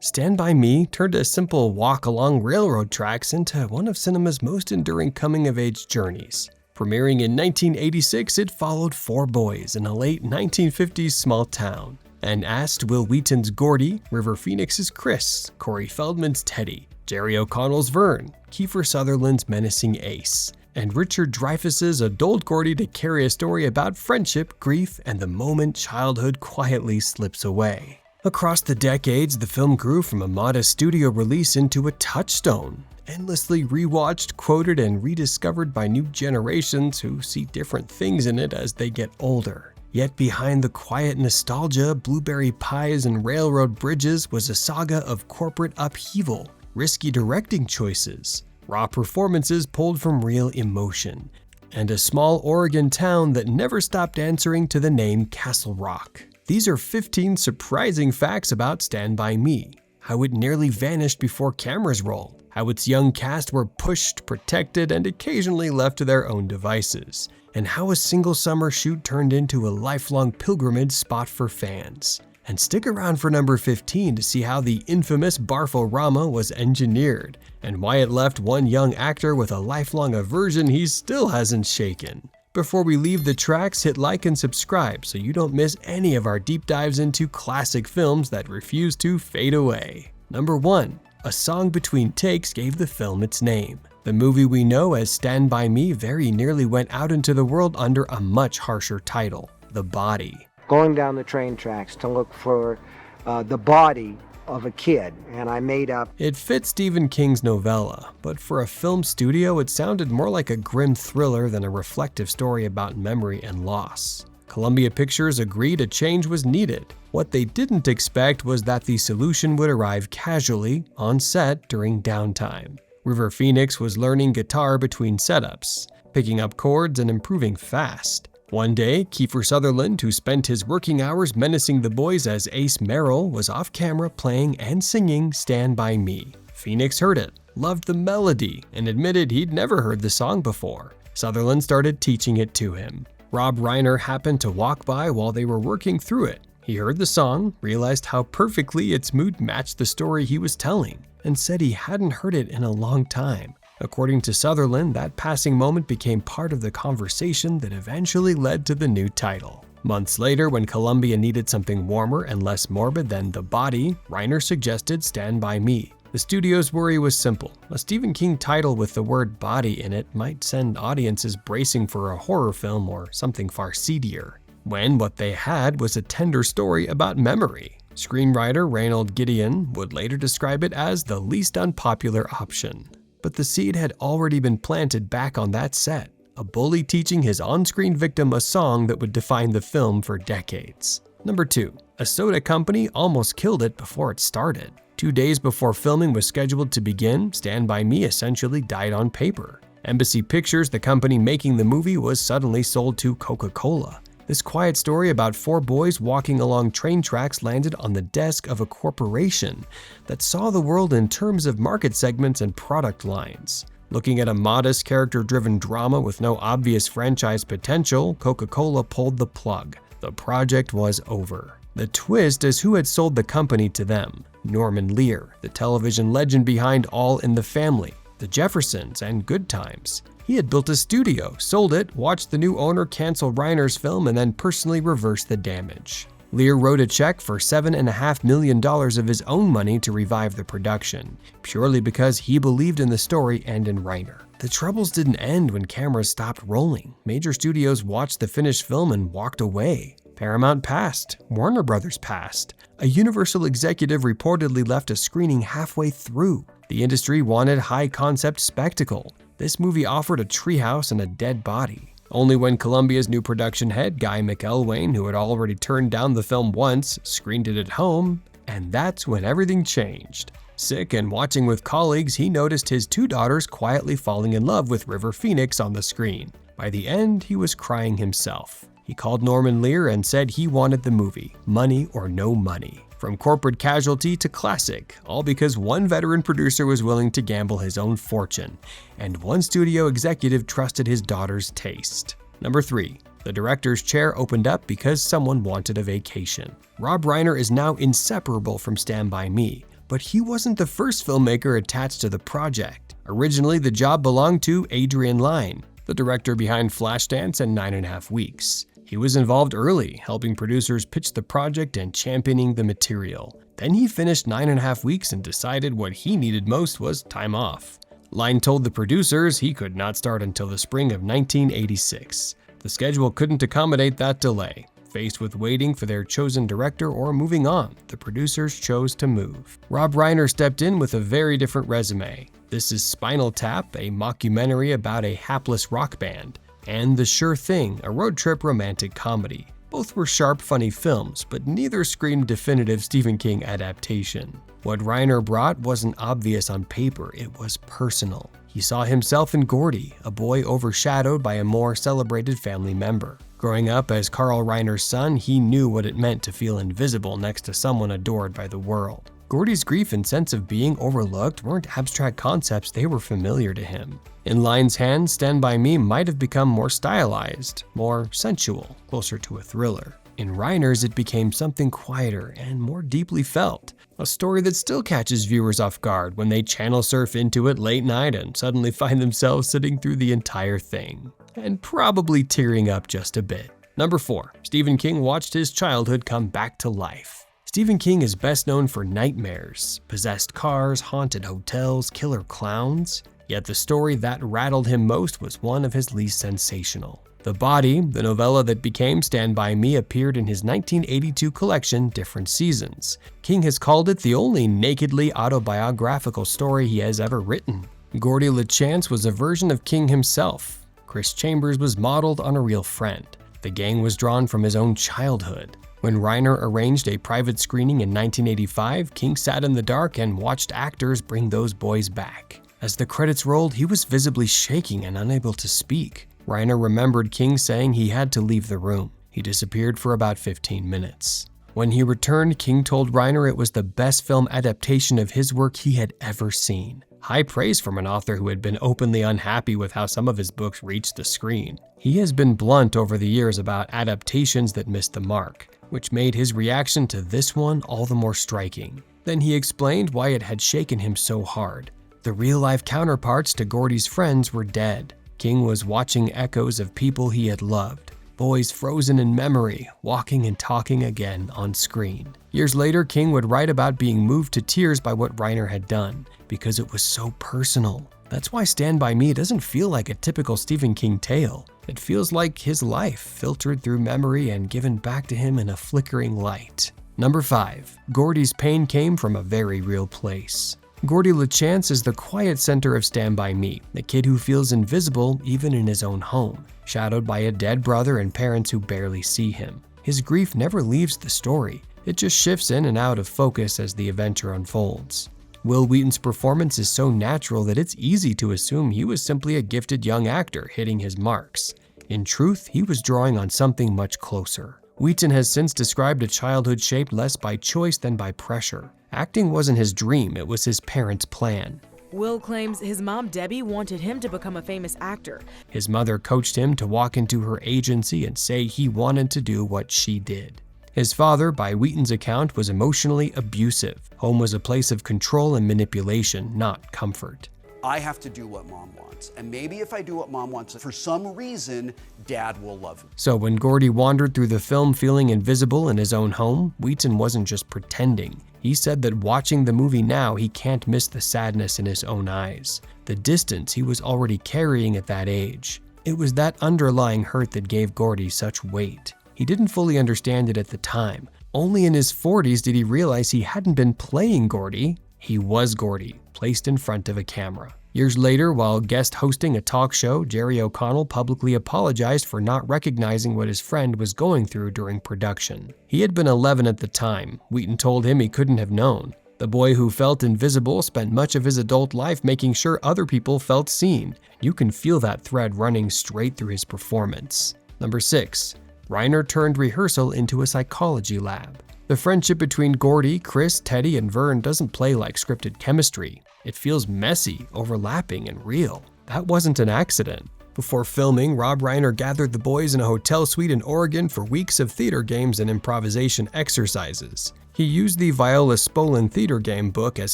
Stand By Me turned a simple walk along railroad tracks into one of cinema's most enduring coming-of-age journeys. Premiering in 1986, it followed four boys in a late 1950s small town and asked Wil Wheaton's Gordy, River Phoenix's Chris, Corey Feldman's Teddy, Jerry O'Connell's Vern, Kiefer Sutherland's menacing Ace, and Richard Dreyfuss's adult Gordy to carry a story about friendship, grief, and the moment childhood quietly slips away. Across the decades, the film grew from a modest studio release into a touchstone, endlessly rewatched, quoted, and rediscovered by new generations who see different things in it as they get older. Yet behind the quiet nostalgia, blueberry pies, and railroad bridges was a saga of corporate upheaval, risky directing choices, raw performances pulled from real emotion, and a small Oregon town that never stopped answering to the name Castle Rock. These are 15 surprising facts about Stand By Me: how it nearly vanished before cameras rolled, how its young cast were pushed, protected, and occasionally left to their own devices, and how a single summer shoot turned into a lifelong pilgrimage spot for fans. And stick around for number 15 to see how the infamous Barfarama was engineered, and why it left one young actor with a lifelong aversion he still hasn't shaken. Before we leave the tracks, hit like and subscribe so you don't miss any of our deep dives into classic films that refuse to fade away. Number 1. A song between takes gave the film its name. The movie we know as Stand By Me very nearly went out into the world under a much harsher title: The Body. Going down the train tracks to look for the body of a kid, and I made up. It fit Stephen King's novella, but for a film studio it sounded more like a grim thriller than a reflective story about memory and loss. Columbia Pictures agreed a change was needed. What they didn't expect was that the solution would arrive casually, on set during downtime. River Phoenix was learning guitar between setups, picking up chords and improving fast. One day, Kiefer Sutherland, who spent his working hours menacing the boys as Ace Merrill, was off camera playing and singing Stand By Me. Phoenix heard it, loved the melody, and admitted he'd never heard the song before. Sutherland started teaching it to him. Rob Reiner happened to walk by while they were working through it. He heard the song, realized how perfectly its mood matched the story he was telling, and said he hadn't heard it in a long time. According to Sutherland, that passing moment became part of the conversation that eventually led to the new title. Months later, when Columbia needed something warmer and less morbid than The Body, Reiner suggested Stand By Me. The studio's worry was simple: a Stephen King title with the word body in it might send audiences bracing for a horror film or something far seedier, when what they had was a tender story about memory. Screenwriter Reynold Gideon would later describe it as the least unpopular option. But the seed had already been planted back on that set, a bully teaching his on-screen victim a song that would define the film for decades. Number 2. A soda company almost killed it before it started. 2 days before filming was scheduled to begin, Stand By Me essentially died on paper. Embassy Pictures, the company making the movie, was suddenly sold to Coca-Cola. This quiet story about four boys walking along train tracks landed on the desk of a corporation that saw the world in terms of market segments and product lines. Looking at a modest, character-driven drama with no obvious franchise potential, Coca-Cola pulled the plug. The project was over. The twist is who had sold the company to them: Norman Lear, the television legend behind All in the Family, The Jeffersons, and Good Times. He had built a studio, sold it, watched the new owner cancel Reiner's film, and then personally reversed the damage. Lear wrote a check for $7.5 million of his own money to revive the production, purely because he believed in the story and in Reiner. The troubles didn't end when cameras stopped rolling. Major studios watched the finished film and walked away. Paramount passed. Warner Brothers passed. A Universal executive reportedly left a screening halfway through. The industry wanted high-concept spectacle. This movie offered a treehouse and a dead body. Only when Columbia's new production head, Guy McElwain, who had already turned down the film once, screened it at home, and that's when everything changed. Sick and watching with colleagues, he noticed his two daughters quietly falling in love with River Phoenix on the screen. By the end, he was crying himself. He called Norman Lear and said he wanted the movie, money or no money. From corporate casualty to classic, all because one veteran producer was willing to gamble his own fortune, and one studio executive trusted his daughter's taste. Number 3. The director's chair opened up because someone wanted a vacation. Rob Reiner is now inseparable from Stand By Me, But he wasn't the first filmmaker attached to the project. Originally, the job belonged to Adrian Lyne, the director behind Flashdance and 9.5 Weeks. He was involved early, helping producers pitch the project and championing the material. Then he finished 9.5 Weeks and decided what he needed most was time off. Lyne told the producers he could not start until the spring of 1986. The schedule couldn't accommodate that delay. Faced with waiting for their chosen director or moving on, the producers chose to move. Rob Reiner stepped in with a very different resume. This is Spinal Tap, a mockumentary about a hapless rock band, and The Sure Thing, a road trip romantic comedy. Both were sharp, funny films, but neither screamed definitive Stephen King adaptation. What Reiner brought wasn't obvious on paper, it was personal. He saw himself in Gordy, a boy overshadowed by a more celebrated family member. Growing up as Carl Reiner's son, he knew what it meant to feel invisible next to someone adored by the world. Gordy's grief and sense of being overlooked weren't abstract concepts, they were familiar to him. In Lyne's hands, Stand By Me might have become more stylized, more sensual, closer to a thriller. In Reiner's, it became something quieter and more deeply felt. A story that still catches viewers off guard when they channel surf into it late night and suddenly find themselves sitting through the entire thing. And probably tearing up just a bit. Number 4. Stephen King watched his childhood come back to life. Stephen King is best known for nightmares, possessed cars, haunted hotels, killer clowns. Yet the story that rattled him most was one of his least sensational. The Body, the novella that became Stand By Me, appeared in his 1982 collection, Different Seasons. King has called it the only nakedly autobiographical story he has ever written. Gordy LaChance was a version of King himself. Chris Chambers was modeled on a real friend. The gang was drawn from his own childhood. When Reiner arranged a private screening in 1985, King sat in the dark and watched actors bring those boys back. As the credits rolled, he was visibly shaking and unable to speak. Reiner remembered King saying he had to leave the room. He disappeared for about 15 minutes. When he returned, King told Reiner it was the best film adaptation of his work he had ever seen. High praise from an author who had been openly unhappy with how some of his books reached the screen. He has been blunt over the years about adaptations that missed the mark, which made his reaction to this one all the more striking. Then he explained why it had shaken him so hard. The real-life counterparts to Gordy's friends were dead. King was watching echoes of people he had loved, boys frozen in memory, walking and talking again on screen. Years later, King would write about being moved to tears by what Reiner had done, because it was so personal. That's why Stand By Me doesn't feel like a typical Stephen King tale. It feels like his life, filtered through memory and given back to him in a flickering light. Number 5. Gordy's pain came from a very real place. Gordy LaChance is the quiet center of Stand By Me, the kid who feels invisible even in his own home, shadowed by a dead brother and parents who barely see him. His grief never leaves the story. It just shifts in and out of focus as the adventure unfolds. Wil Wheaton's performance is so natural that it's easy to assume he was simply a gifted young actor hitting his marks. In truth, he was drawing on something much closer. Wheaton has since described a childhood shaped less by choice than by pressure. Acting wasn't his dream, it was his parents' plan. Wil claims his mom, Debbie, wanted him to become a famous actor. His mother coached him to walk into her agency and say he wanted to do what she did. His father, by Wheaton's account, was emotionally abusive. Home was a place of control and manipulation, not comfort. I have to do what mom wants, and maybe if I do what mom wants, for some reason, dad will love me. So when Gordy wandered through the film feeling invisible in his own home, Wheaton wasn't just pretending. He said that watching the movie now, he can't miss the sadness in his own eyes, the distance he was already carrying at that age. It was that underlying hurt that gave Gordy such weight. He didn't fully understand it at the time. Only in his 40s did he realize he hadn't been playing Gordy. He was Gordy, placed in front of a camera. Years later, while guest hosting a talk show, Jerry O'Connell publicly apologized for not recognizing what his friend was going through during production. He had been 11 at the time. Wheaton told him he couldn't have known. The boy who felt invisible spent much of his adult life making sure other people felt seen. You can feel that thread running straight through his performance. Number 6. Reiner turned rehearsal into a psychology lab. The friendship between Gordy, Chris, Teddy, and Vern doesn't play like scripted chemistry. It feels messy, overlapping, and real. That wasn't an accident. Before filming, Rob Reiner gathered the boys in a hotel suite in Oregon for weeks of theater games and improvisation exercises. He used the Viola Spolin theater game book as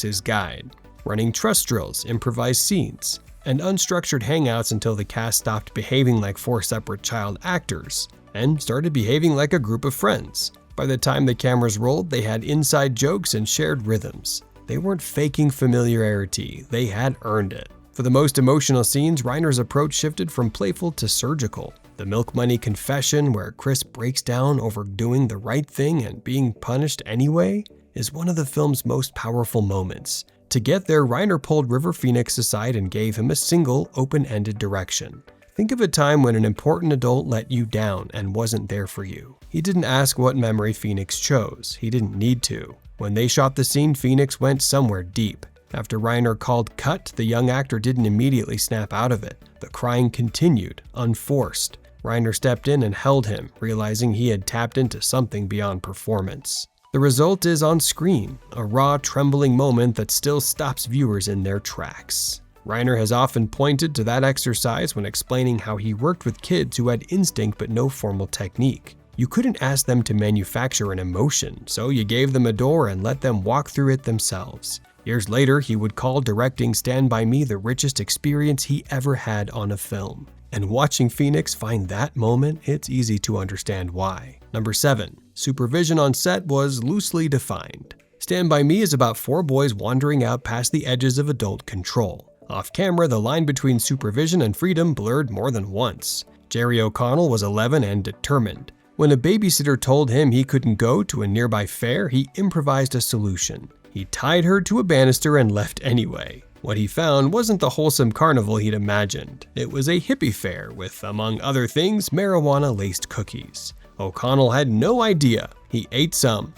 his guide, running trust drills, improvised scenes, and unstructured hangouts until the cast stopped behaving like 4 separate child actors and started behaving like a group of friends. By the time the cameras rolled, they had inside jokes and shared rhythms. They weren't faking familiarity, they had earned it. For the most emotional scenes, Reiner's approach shifted from playful to surgical. The milk money confession, where Chris breaks down over doing the right thing and being punished anyway, is one of the film's most powerful moments. To get there, Reiner pulled River Phoenix aside and gave him a single, open-ended direction. Think of a time when an important adult let you down and wasn't there for you. He didn't ask what memory Phoenix chose. He didn't need to. When they shot the scene, Phoenix went somewhere deep. After Reiner called cut, the young actor didn't immediately snap out of it. The crying continued, unforced. Reiner stepped in and held him, realizing he had tapped into something beyond performance. The result is on screen, a raw, trembling moment that still stops viewers in their tracks. Reiner has often pointed to that exercise when explaining how he worked with kids who had instinct but no formal technique. You couldn't ask them to manufacture an emotion, so you gave them a door and let them walk through it themselves. Years later, he would call directing Stand By Me the richest experience he ever had on a film. And watching Phoenix find that moment, it's easy to understand why. Number 7. Supervision on set was loosely defined. Stand By Me is about 4 boys wandering out past the edges of adult control. Off camera, the line between supervision and freedom blurred more than once. Jerry O'Connell was 11 and determined. When a babysitter told him he couldn't go to a nearby fair, he improvised a solution. He tied her to a banister and left anyway. What he found wasn't the wholesome carnival he'd imagined. It was a hippie fair with, among other things, marijuana-laced cookies. O'Connell had no idea. He ate some.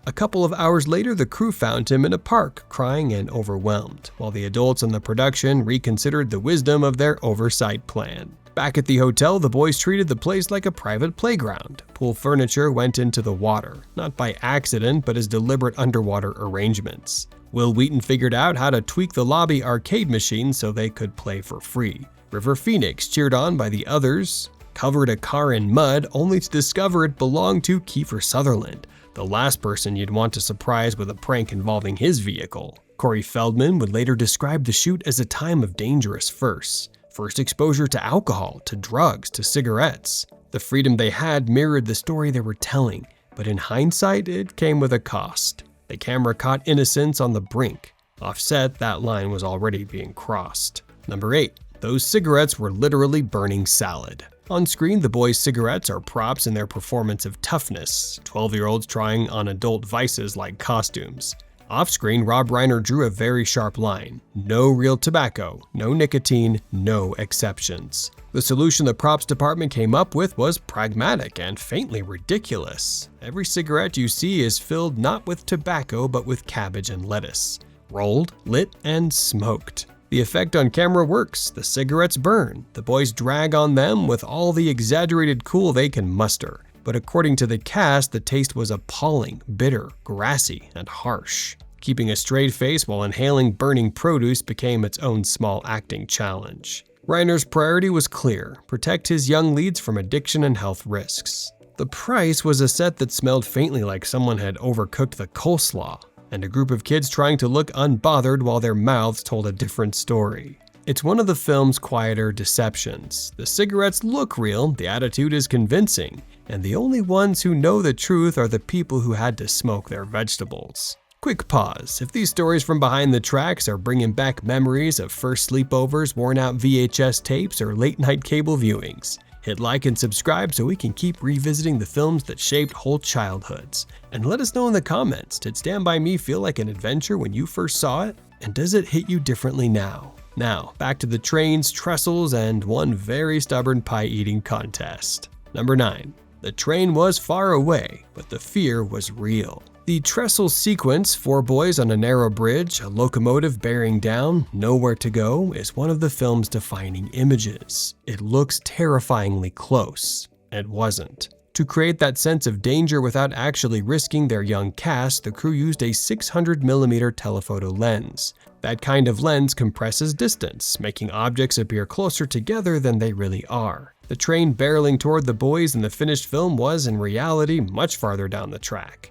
A couple of hours later, the crew found him in a park, crying and overwhelmed, while the adults in the production reconsidered the wisdom of their oversight plan. Back at the hotel, the boys treated the place like a private playground. Pool furniture went into the water, not by accident, but as deliberate underwater arrangements. Wil Wheaton figured out how to tweak the lobby arcade machine so they could play for free. River Phoenix, cheered on by the others, covered a car in mud only to discover it belonged to Kiefer Sutherland, the last person you'd want to surprise with a prank involving his vehicle. Corey Feldman would later describe the shoot as a time of dangerous firsts. First exposure to alcohol, to drugs, to cigarettes. The freedom they had mirrored the story they were telling, but in hindsight, it came with a cost. The camera caught innocence on the brink. Offset, that line was already being crossed. Number 8. Those cigarettes were literally burning salad. On screen, the boys' cigarettes are props in their performance of toughness, 12-year-olds trying on adult vices like costumes. Off-screen, Rob Reiner drew a very sharp line. No real tobacco, no nicotine, no exceptions. The solution the props department came up with was pragmatic and faintly ridiculous. Every cigarette you see is filled not with tobacco but with cabbage and lettuce. Rolled, lit, and smoked. The effect on camera works. The cigarettes burn. The boys drag on them with all the exaggerated cool they can muster. But according to the cast, the taste was appalling, bitter, grassy, and harsh. Keeping a straight face while inhaling burning produce became its own small acting challenge. Reiner's priority was clear: protect his young leads from addiction and health risks. The price was a set that smelled faintly like someone had overcooked the coleslaw, and a group of kids trying to look unbothered while their mouths told a different story. It's one of the film's quieter deceptions. The cigarettes look real, the attitude is convincing, and the only ones who know the truth are the people who had to smoke their vegetables. Quick pause. If these stories from behind the tracks are bringing back memories of first sleepovers, worn-out VHS tapes, or late-night cable viewings, hit like and subscribe so we can keep revisiting the films that shaped whole childhoods. And let us know in the comments, did Stand By Me feel like an adventure when you first saw it? And does it hit you differently now? Now, back to the trains, trestles, and one very stubborn pie-eating contest. Number 9. The train was far away, but the fear was real. The trestle sequence, 4 boys on a narrow bridge, a locomotive bearing down, nowhere to go, is one of the film's defining images. It looks terrifyingly close. It wasn't. To create that sense of danger without actually risking their young cast, the crew used a 600mm telephoto lens. That kind of lens compresses distance, making objects appear closer together than they really are. The train barreling toward the boys in the finished film was, in reality, much farther down the track.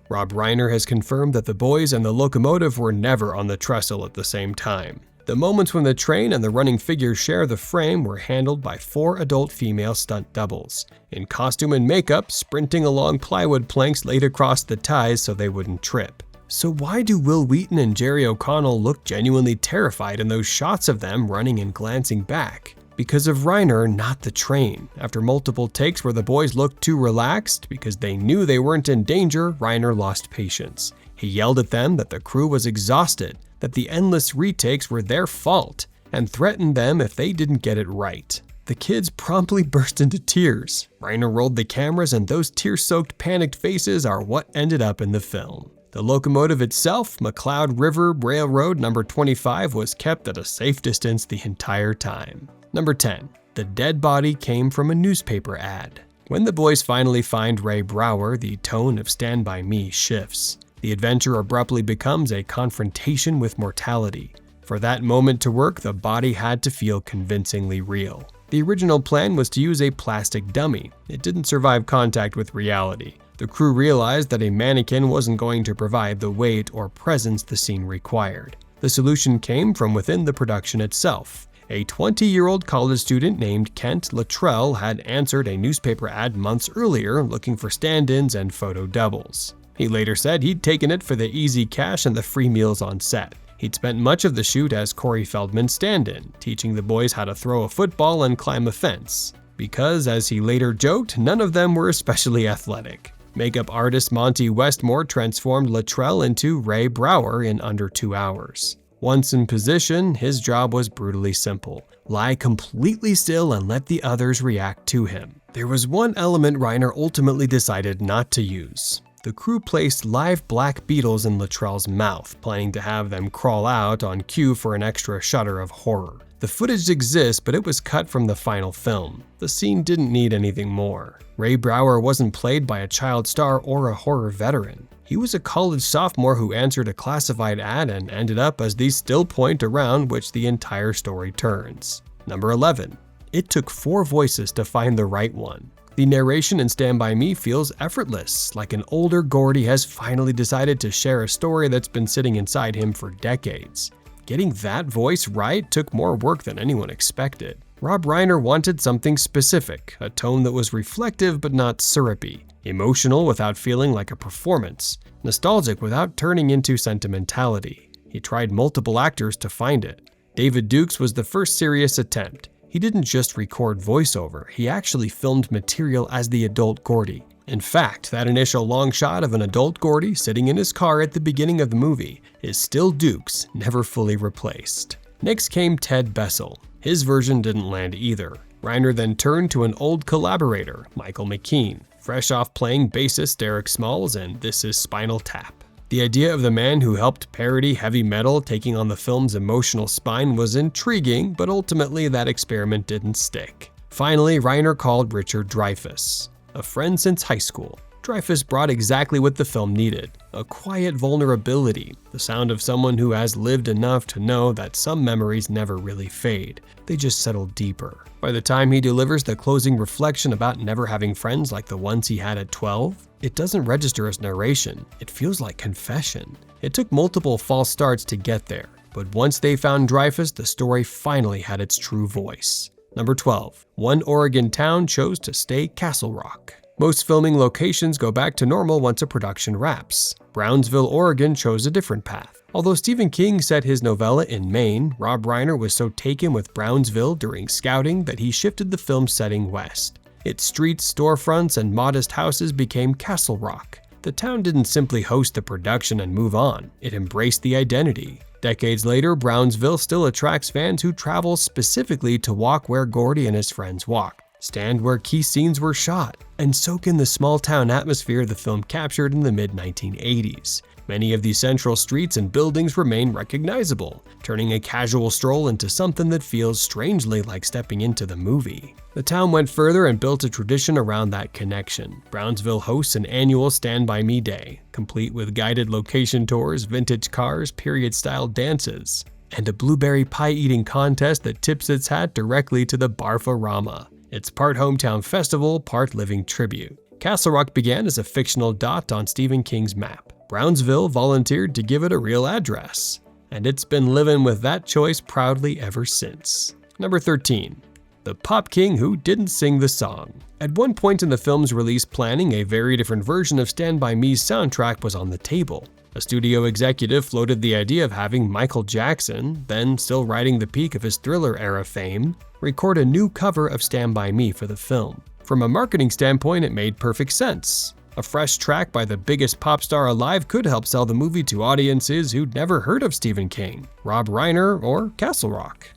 Rob Reiner has confirmed that the boys and the locomotive were never on the trestle at the same time. The moments when the train and the running figures share the frame were handled by 4 adult female stunt doubles, in costume and makeup, sprinting along plywood planks laid across the ties so they wouldn't trip. So why do Wil Wheaton and Jerry O'Connell look genuinely terrified in those shots of them running and glancing back? Because of Reiner, not the train. After multiple takes where the boys looked too relaxed because they knew they weren't in danger, Reiner lost patience. He yelled at them that the crew was exhausted, that the endless retakes were their fault, and threatened them if they didn't get it right. The kids promptly burst into tears. Reiner rolled the cameras, and those tear-soaked, panicked faces are what ended up in the film. The locomotive itself, McLeod River Railroad number 25, was kept at a safe distance the entire time. Number 10. The dead body came from a newspaper ad. When the boys finally find Ray Brower, the tone of Stand By Me shifts. The adventure abruptly becomes a confrontation with mortality. For that moment to work, the body had to feel convincingly real. The original plan was to use a plastic dummy. It didn't survive contact with reality. The crew realized that a mannequin wasn't going to provide the weight or presence the scene required. The solution came from within the production itself. A 20-year-old college student named Kent Luttrell had answered a newspaper ad months earlier looking for stand-ins and photo doubles. He later said he'd taken it for the easy cash and the free meals on set. He'd spent much of the shoot as Corey Feldman's stand-in, teaching the boys how to throw a football and climb a fence. Because, as he later joked, none of them were especially athletic. Makeup artist Monty Westmore transformed Luttrell into Ray Brower in under 2 hours. Once in position, his job was brutally simple. Lie completely still and let the others react to him. There was one element Reiner ultimately decided not to use. The crew placed live black beetles in Luttrell's mouth, planning to have them crawl out on cue for an extra shudder of horror. The footage exists, but it was cut from the final film. The scene didn't need anything more. Ray Brower wasn't played by a child star or a horror veteran. He was a college sophomore who answered a classified ad and ended up as the still point around which the entire story turns. Number 11. It took 4 voices to find the right one. The narration in Stand By Me feels effortless, like an older Gordy has finally decided to share a story that's been sitting inside him for decades. Getting that voice right took more work than anyone expected. Rob Reiner wanted something specific, a tone that was reflective but not syrupy, emotional without feeling like a performance, nostalgic without turning into sentimentality. He tried multiple actors to find it. David Dukes was the first serious attempt. He didn't just record voiceover, he actually filmed material as the adult Gordy. In fact, that initial long shot of an adult Gordy sitting in his car at the beginning of the movie is still Dukes, never fully replaced. Next came Ted Bessel. His version didn't land either. Reiner then turned to an old collaborator, Michael McKean, fresh off playing bassist Derek Smalls and This Is Spinal Tap. The idea of the man who helped parody heavy metal taking on the film's emotional spine was intriguing, but ultimately that experiment didn't stick. Finally, Reiner called Richard Dreyfuss. A friend since high school, Dreyfuss brought exactly what the film needed: a quiet vulnerability, the sound of someone who has lived enough to know that some memories never really fade, they just settle deeper. By the time he delivers the closing reflection about never having friends like the ones he had at 12, it doesn't register as narration, it feels like confession. It took multiple false starts to get there, but once they found Dreyfuss, the story finally had its true voice. Number 12. One Oregon town chose to stay Castle Rock. Most filming locations go back to normal once a production wraps. Brownsville, Oregon chose a different path. Although Stephen King set his novella in Maine, Rob Reiner was so taken with Brownsville during scouting that he shifted the film's setting west. Its streets, storefronts, and modest houses became Castle Rock. The town didn't simply host the production and move on, it embraced the identity. Decades later, Brownsville still attracts fans who travel specifically to walk where Gordy and his friends walked, stand where key scenes were shot, and soak in the small-town atmosphere the film captured in the mid-1980s. Many of these central streets and buildings remain recognizable, turning a casual stroll into something that feels strangely like stepping into the movie. The town went further and built a tradition around that connection. Brownsville hosts an annual Stand By Me Day, complete with guided location tours, vintage cars, period-style dances, and a blueberry pie eating contest that tips its hat directly to the Barfarama. It's part hometown festival, part living tribute. Castle Rock began as a fictional dot on Stephen King's map. Brownsville volunteered to give it a real address, and it's been living with that choice proudly ever since. Number 13. The Pop King Who Didn't Sing the Song. At one point in the film's release planning, a very different version of Stand By Me's soundtrack was on the table. A studio executive floated the idea of having Michael Jackson, then still riding the peak of his Thriller-era fame, record a new cover of Stand By Me for the film. From a marketing standpoint, it made perfect sense. A fresh track by the biggest pop star alive could help sell the movie to audiences who'd never heard of Stephen King, Rob Reiner, or Castle Rock.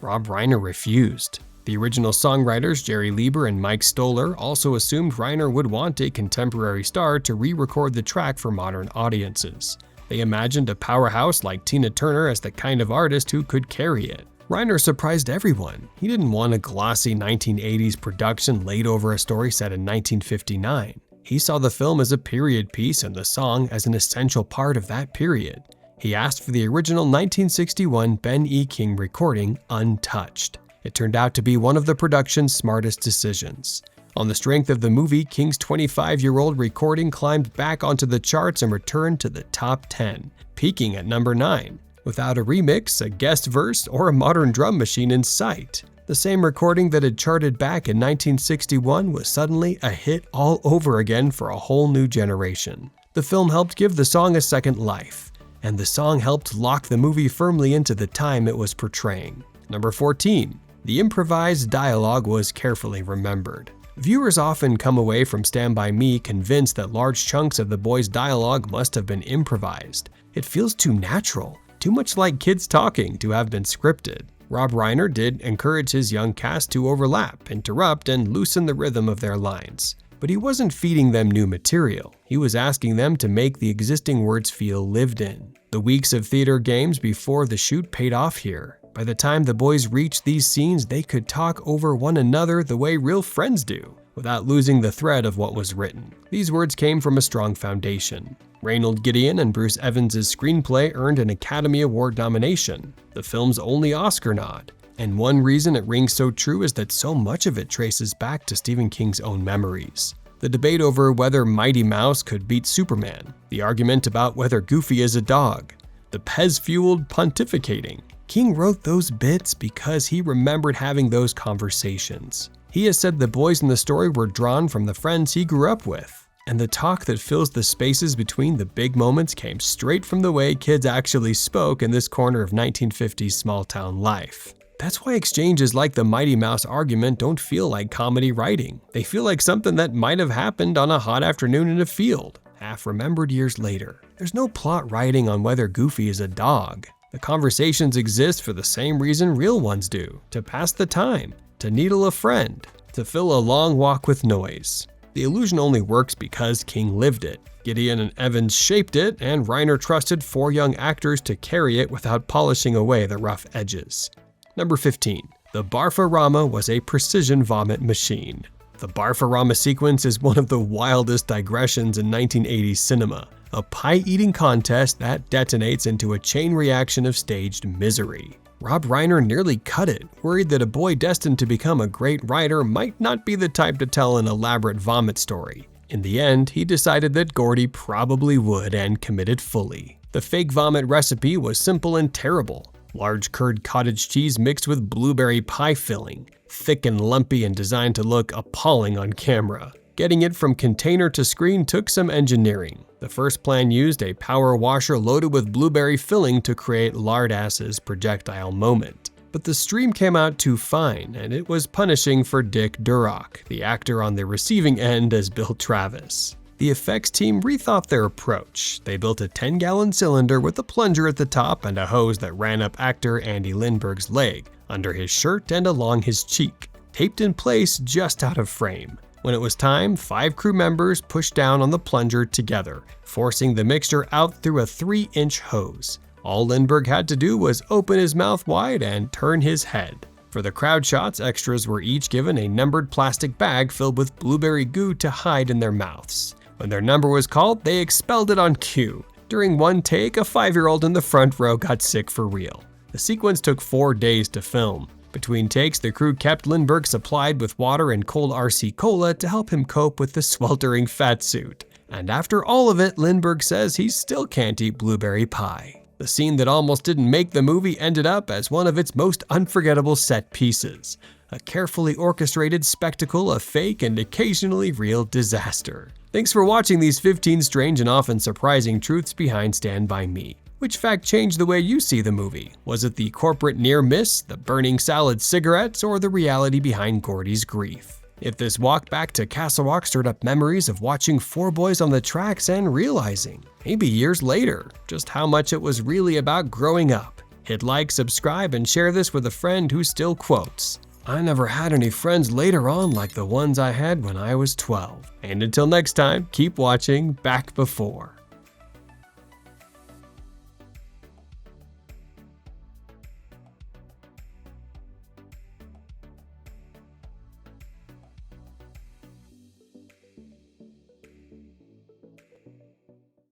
Rob Reiner refused. The original songwriters Jerry Lieber and Mike Stoller also assumed Reiner would want a contemporary star to re-record the track for modern audiences. They imagined a powerhouse like Tina Turner as the kind of artist who could carry it. Reiner surprised everyone. He didn't want a glossy 1980s production laid over a story set in 1959. He saw the film as a period piece and the song as an essential part of that period. He asked for the original 1961 Ben E. King recording untouched. It turned out to be one of the production's smartest decisions. On the strength of the movie, King's 25-year-old recording climbed back onto the charts and returned to the top 10, peaking at number 9, without a remix, a guest verse, or a modern drum machine in sight. The same recording that had charted back in 1961 was suddenly a hit all over again for a whole new generation. The film helped give the song a second life, and the song helped lock the movie firmly into the time it was portraying. Number 14. The improvised dialogue was carefully remembered. Viewers often come away from Stand By Me convinced that large chunks of the boys' dialogue must have been improvised. It feels too natural, too much like kids talking to have been scripted. Rob Reiner did encourage his young cast to overlap, interrupt, and loosen the rhythm of their lines. But he wasn't feeding them new material. He was asking them to make the existing words feel lived in. The weeks of theater games before the shoot paid off here. By the time the boys reached these scenes, they could talk over one another the way real friends do, without losing the thread of what was written. These words came from a strong foundation. Reynold Gideon and Bruce Evans' screenplay earned an Academy Award nomination, the film's only Oscar nod. And one reason it rings so true is that so much of it traces back to Stephen King's own memories. The debate over whether Mighty Mouse could beat Superman, the argument about whether Goofy is a dog, the Pez-fueled pontificating. King wrote those bits because he remembered having those conversations. He has said the boys in the story were drawn from the friends he grew up with, and the talk that fills the spaces between the big moments came straight from the way kids actually spoke in this corner of 1950s small-town life. That's why exchanges like the Mighty Mouse argument don't feel like comedy writing. They feel like something that might have happened on a hot afternoon in a field, half remembered years later. There's no plot writing on whether Goofy is a dog. The conversations exist for the same reason real ones do, to pass the time, to needle a friend, to fill a long walk with noise. The illusion only works because King lived it. Gideon and Evans shaped it, and Reiner trusted 4 young actors to carry it without polishing away the rough edges. Number 15. The Barfarama was a precision vomit machine. The Barfarama sequence is one of the wildest digressions in 1980s cinema. A pie-eating contest that detonates into a chain reaction of staged misery. Rob Reiner nearly cut it, worried that a boy destined to become a great writer might not be the type to tell an elaborate vomit story. In the end, he decided that Gordy probably would and committed fully. The fake vomit recipe was simple and terrible. Large curd cottage cheese mixed with blueberry pie filling, thick and lumpy and designed to look appalling on camera. Getting it from container to screen took some engineering. The first plan used a power washer loaded with blueberry filling to create Lardas's projectile moment. But the stream came out too fine, and it was punishing for Dick Durock, the actor on the receiving end as Bill Travis. The effects team rethought their approach. They built a 10-gallon cylinder with a plunger at the top and a hose that ran up actor Andy Lindberg's leg, under his shirt and along his cheek, taped in place just out of frame. When it was time, 5 crew members pushed down on the plunger together, forcing the mixture out through a 3-inch hose. All Lindberg had to do was open his mouth wide and turn his head. For the crowd shots, extras were each given a numbered plastic bag filled with blueberry goo to hide in their mouths. When their number was called, they expelled it on cue. During one take, a 5-year-old in the front row got sick for real. The sequence took 4 days to film. Between takes, the crew kept Lindberg supplied with water and cold RC Cola to help him cope with the sweltering fat suit. And after all of it, Lindberg says he still can't eat blueberry pie. The scene that almost didn't make the movie ended up as one of its most unforgettable set pieces, a carefully orchestrated spectacle of fake and occasionally real disaster. Thanks for watching these 15 strange and often surprising truths behind Stand By Me. Which fact changed the way you see the movie? Was it the corporate near miss, the burning salad cigarettes, or the reality behind Gordy's grief? If this walk back to Castle Rock stirred up memories of watching four boys on the tracks and realizing, maybe years later, just how much it was really about growing up, hit like, subscribe, and share this with a friend who still quotes, "I never had any friends later on like the ones I had when I was 12. And until next time, keep watching Back Before.